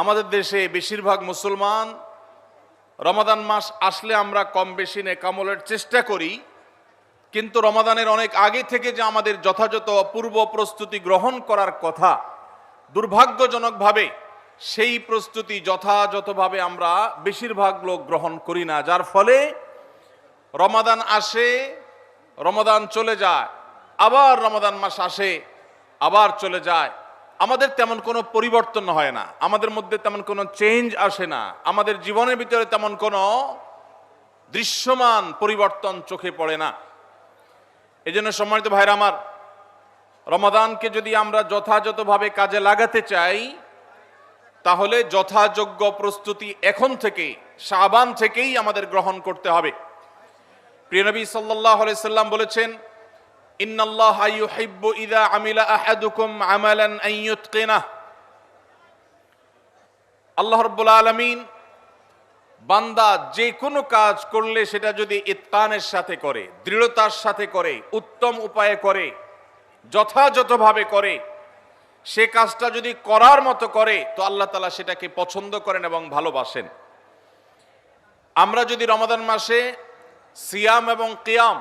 আমাদের দেশে বেশিরভাগ মুসলমান রমাদান মাস আসলে আমরা কম বেশি নেকামলের চেষ্টা করি, কিন্তু রমাদানের অনেক আগে থেকে যে আমাদের যথাযথ পূর্ব প্রস্তুতি গ্রহণ করার কথা, দুর্ভাগ্যজনকভাবে সেই প্রস্তুতি যথাযথভাবে আমরা বেশিরভাগ লোক গ্রহণ করি না, যার ফলে রমাদান আসে, রমাদান চলে যায়, আবার রমাদান মাস আসে, আবার চলে যায়। আমাদের তেমন কোনো পরিবর্তন হয় না, আমাদের মধ্যে তেমন কোনো চেঞ্জ আসে না, আমাদের জীবনের ভিতরে তেমন কোনো দৃশ্যমান পরিবর্তন চোখে পড়ে না। এই জন্য সম্মানিত ভাইরা আমার, রমাদানকে যদি আমরা যথাযথভাবে কাজে লাগাতে চাই, তাহলে যথাযোগ্য প্রস্তুতি এখন থেকে, শাবান থেকেই আমাদের গ্রহণ করতে হবে। প্রিয় নবী সাল্লাল্লাহু আলাইহি সাল্লাম বলেছেন, ইন্নাল্লাহা ইউহিব্বু ইযা আমিলা আহাদুকুম আমালান আন ইউতকিনাহ। আল্লাহ রাব্বুল আলামিন বান্দা যে কোনো কাজ করলে সেটা যদি ইতকানের সাথে করে, দৃঢ়তার সাথে করে, উত্তম উপায়ে করে, যথাযথভাবে করে, সে কাজটা যদি করার মতো করে, তো আল্লাহ তাআলা সেটাকে পছন্দ করেন এবং ভালোবাসেন। আমরা যদি রমাদান মাসে সিয়াম এবং কিয়াম,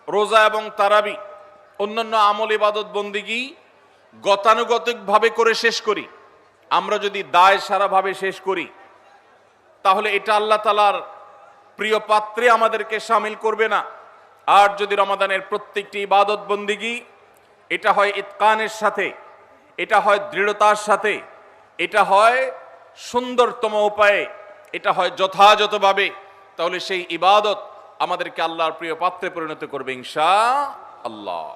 রোজা এবং তারাবি, অন্যান্য আমল ইবাদত বন্দিগি গতানুগতিকভাবে করে শেষ করি, আমরা যদি দায় সারাভাবে শেষ করি, তাহলে এটা আল্লাহ তাআলার প্রিয় পাত্রে আমাদেরকে শামিল করবে না। আর যদি রমাদানের প্রত্যেকটি ইবাদত বন্দিগি এটা হয় ইতকানের সাথে, এটা হয় দৃঢ়তার সাথে, এটা হয় সুন্দরতম উপায়ে, এটা হয় যথাযথভাবে, তাহলে সেই ইবাদত আমাদেরকে আল্লাহর প্রিয় পাত্রে পরিণত করবে ইনশাআল্লাহ।